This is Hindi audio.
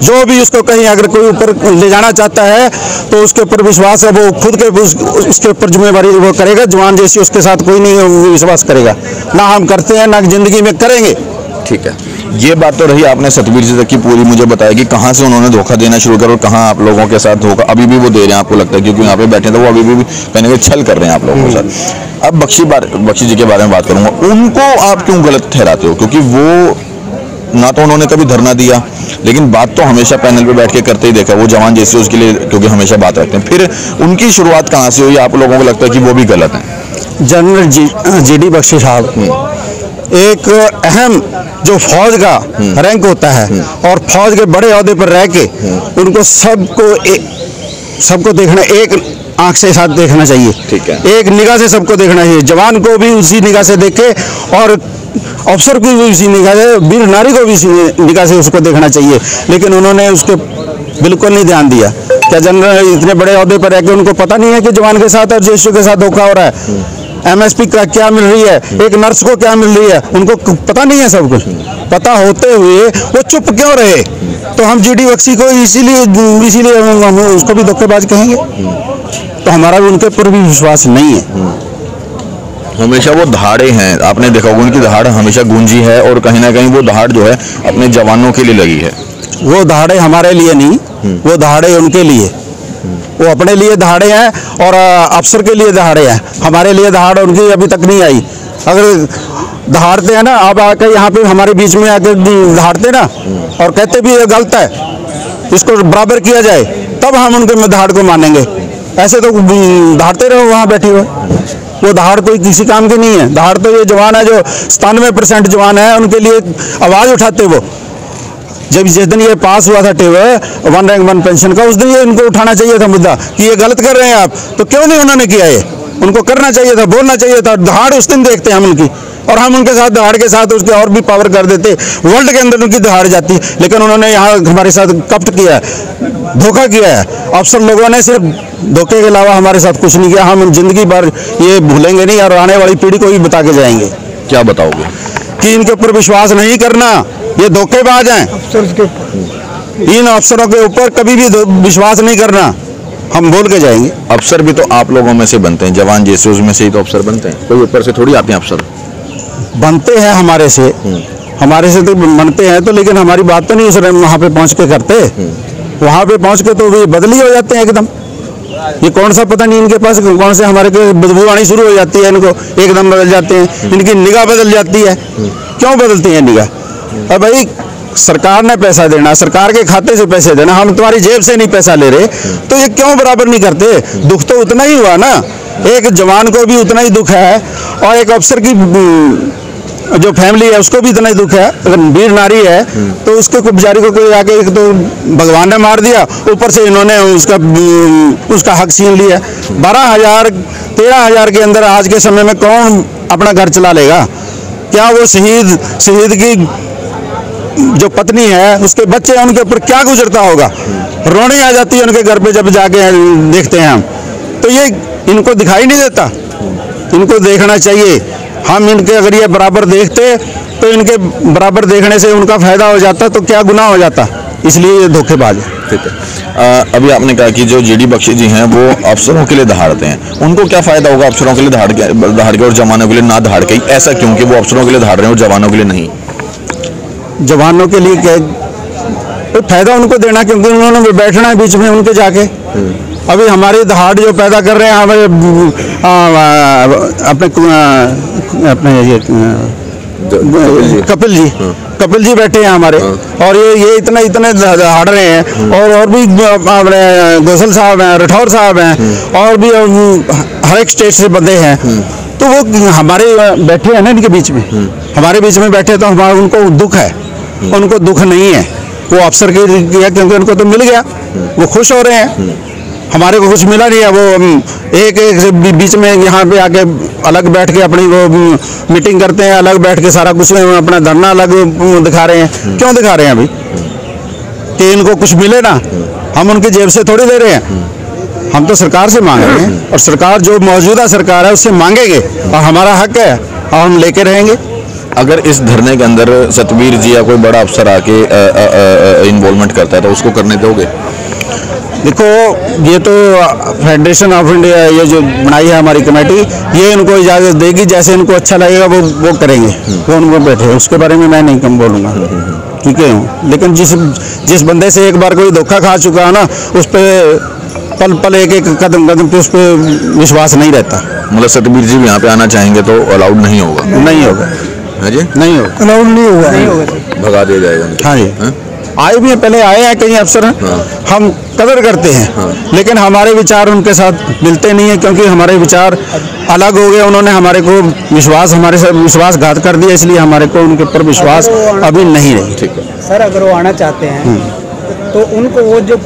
जो भी उसको कहीं अगर कोई ऊपर ले जाना चाहता है तो उसके ऊपर विश्वास है, वो खुद के उसके ऊपर जिम्मेवारी वो करेगा। जवान जैसी उसके साथ कोई नहीं विश्वास करेगा, ना हम करते हैं ना जिंदगी में करेंगे। ठीक है, ये बात तो रही आपने सतबीर जी तक की पूरी मुझे बताया कि कहाँ से उन्होंने धोखा देना शुरू करा और कहाँ आप लोगों के साथ धोखा अभी भी वो दे रहे हैं, आपको लगता है क्योंकि यहाँ पे बैठे तो वो अभी भी कहने के छल कर रहे हैं आप लोगों के साथ। अब बख्शी जी के बारे में बात करूंगा, उनको आप क्यों गलत ठहराते हो? क्योंकि वो ना तो उन्होंने कभी धरना दिया, लेकिन बात तो हमेशा पैनल पे बैठ के करते ही देखा, वो जवान जैसे उसके लिए क्योंकि हमेशा बात रखते हैं। फिर उनकी शुरुआत कहाँ से हुई? आप लोगों को लगता है कि वो भी गलत है? जनरल जीडी बख्शी साहब एक अहम जो फौज का रैंक होता है और फौज के बड़े ओहदे पर रह के उनको सबको देखना, एक आंख से साथ देखना चाहिए। ठीक है, एक निगाह से सबको देखना चाहिए, जवान को भी उसी निगाह से देखे और अफसर को भी उसी निगाह से, वीर नारी को भी उसी निगाह से उसको देखना चाहिए। लेकिन उन्होंने उसके बिल्कुल नहीं ध्यान दिया। क्या जनरल इतने बड़े ओहदे पर रह के उनको पता नहीं है कि जवान के साथ और जेएसयू के साथ धोखा हो रहा है? एमएसपी का क्या मिल रही है, एक नर्स को क्या मिल रही है, उनको पता नहीं है। सब कुछ पता होते हुए वो चुप क्यों रहे? तो हम जीडी बख्शी को इसीलिए हम उसको भी धोखेबाज कहेंगे। तो हमारा भी उनके ऊपर भी विश्वास नहीं है। हमेशा वो दहाड़े हैं, आपने देखा होगा उनकी दहाड़ हमेशा गूंजी है और कहीं ना कहीं वो दहाड़ जो है अपने जवानों के लिए लगी है। वो दहाड़े हमारे लिए नहीं, वो दहाड़े उनके लिए, वो अपने लिए दहाड़े हैं और अफसर के लिए दहाड़े हैं। हमारे लिए दहाड़ उनकी अभी तक नहीं आई। अगर दहाड़ते हैं ना, आप आकर यहाँ पे हमारे बीच में आकर दहाड़ते ना और कहते भी ये गलत है, इसको बराबर किया जाए, तब हम उनके दहाड़ को मानेंगे। ऐसे तो दहाड़ते रहो वहाँ बैठे हुए, वो दहाड़ कोई किसी काम की नहीं है। दहाड़ तो ये जवान है जो 97% जवान है, उनके लिए आवाज़ उठाते वो। जब जिस दिन ये पास हुआ था टेबल 1 रैंक 1 पेंशन का, उस दिन ये इनको उठाना चाहिए था मुद्दा कि ये गलत कर रहे हैं आप। तो क्यों नहीं उन्होंने किया? ये उनको करना चाहिए था, बोलना चाहिए था। दहाड़ उस दिन देखते हैं हम उनकी, और हम उनके साथ दहाड़ के साथ उसके और भी पावर कर देते। वर्ल्ड के अंदर उनकी दहाड़ जाती, लेकिन उन्होंने यहाँ हमारे साथ कपट किया है, धोखा किया है। अफसर लोगों ने सिर्फ धोखे के अलावा हमारे साथ कुछ नहीं किया। हम जिंदगी भर ये भूलेंगे नहीं और आने वाली पीढ़ी को भी बता के जाएंगे। क्या बताओगे? कि इनके ऊपर विश्वास नहीं करना, ये धोखेबाज हैं। इन अफसरों के ऊपर कभी भी विश्वास नहीं करना, हम बोल के जाएंगे। अफसर भी तो आप लोगों में से बनते हैं, जवान जैसे उसमें से ही तो अफसर बनते हैं, कोई ऊपर से थोड़ी आते हैं अफसर। बनते हैं हमारे से तो बनते हैं, तो लेकिन हमारी बात तो नहीं उस वहाँ पे पहुँच के करते। वहाँ पे पहुँच के तो वे बदली हो जाते हैं एकदम। ये कौन सा पता नहीं इनके पास कौन से हमारे के बदबू आनी शुरू हो जाती है, इनको एकदम बदल जाते हैं, इनकी निगाह बदल जाती है। क्यों बदलती है निगाह? अब भाई सरकार ने पैसा देना, सरकार के खाते से पैसे देना, हम तुम्हारी जेब से नहीं पैसा ले रहे, तो ये क्यों बराबर नहीं करते? दुख तो उतना ही हुआ ना, एक जवान को भी उतना ही दुख है और एक अफसर की जो फैमिली है उसको भी इतना ही दुख है। अगर वीर नारी है तो उसके बेचारी को कोई आके एक तो भगवान ने मार दिया, ऊपर से इन्होंने उसका हक छीन लिया। 12,000 13,000 के अंदर आज के समय में कौन अपना घर चला लेगा? क्या वो शहीद की जो पत्नी है, उसके बच्चे हैं, उनके ऊपर क्या गुजरता होगा? रोने आ जाती है उनके घर पे जब जाके देखते हैं हम। तो ये इनको दिखाई नहीं देता, इनको देखना चाहिए। हम इनके अगर ये बराबर देखते तो इनके बराबर देखने से उनका फायदा हो जाता, तो क्या गुनाह हो जाता? इसलिए ये धोखेबाज है। ठीक है, अभी आपने कहा कि जो जीडी बख्शी जी हैं वो अफसरों के लिए दहाड़ते हैं, उनको क्या फायदा होगा अफसरों के लिए दहाड़ के और जवानों के लिए ना दहाड़ के? ऐसा क्यों कि वो अफसरों के लिए दहाड़ रहे हैं और जवानों के लिए नहीं? जवानों के लिए क्या तो फायदा उनको देना, क्योंकि उन्होंने बैठना है बीच में उनके जाके। अभी हमारी दहाड़ जो पैदा कर रहे हैं हमारे अपने ये कपिल जी बैठे हैं हमारे, और ये इतने दहाड़ रहे हैं। और भी अपने गोसल साहब हैं, राठौर साहब हैं, और भी हर एक स्टेट से बंदे हैं। तो वो हमारे बैठे हैं ना इनके बीच में, हमारे बीच में बैठे, तो हमारा उनको दुख है, उनको दुख नहीं है। वो अफसर के लिए, क्योंकि उनको तो मिल गया, वो खुश हो रहे हैं। हमारे को कुछ मिला नहीं है। वो एक बीच में यहाँ पे आके अलग बैठ के अपनी वो मीटिंग करते हैं, अलग बैठ के सारा कुछ अपना धरना अलग दिखा रहे हैं। क्यों दिखा रहे हैं अभी? कि इनको कुछ मिले ना, हम उनकी जेब से थोड़ी दे रहे हैं, हम तो सरकार से मांग रहे हैं, और सरकार जो मौजूदा सरकार है उससे मांगेंगे, और हमारा हक है और हम लेके रहेंगे। अगर इस धरने के अंदर सतवीर जी या कोई बड़ा अफसर आके इन्वॉल्वमेंट करता है तो उसको करने दोगे? देखो, ये तो फेडरेशन ऑफ इंडिया, ये जो बनाई है हमारी कमेटी, ये इनको इजाज़त देगी, जैसे इनको अच्छा लगेगा वो करेंगे, वो उनको बैठे, उसके बारे में मैं नहीं कम बोलूँगा, ठीक है। लेकिन जिस बंदे से एक बार कोई धोखा खा चुका है ना, उस पर पल पल एक कदम पे उस पर विश्वास नहीं रहता। मतलब सतवीर जी भी यहाँ पे आना चाहेंगे तो अलाउड नहीं होगा? नहीं होगा। है जी, नहीं होगा, अलाउड नहीं होगा, भगा दिया जाएगा। हाँ जी। आए भी हैं, पहले आए हैं कई अफसर, हम कदर करते हैं, लेकिन हमारे विचार उनके साथ मिलते नहीं है, क्योंकि हमारे विचार अलग हो गए। उन्होंने हमारे को हमारे साथ विश्वासघात कर दिया, इसलिए हमारे को उनके ऊपर विश्वास अभी नहीं रही। ठीक है सर, अगर वो आना चाहते हैं तो उनको वो जो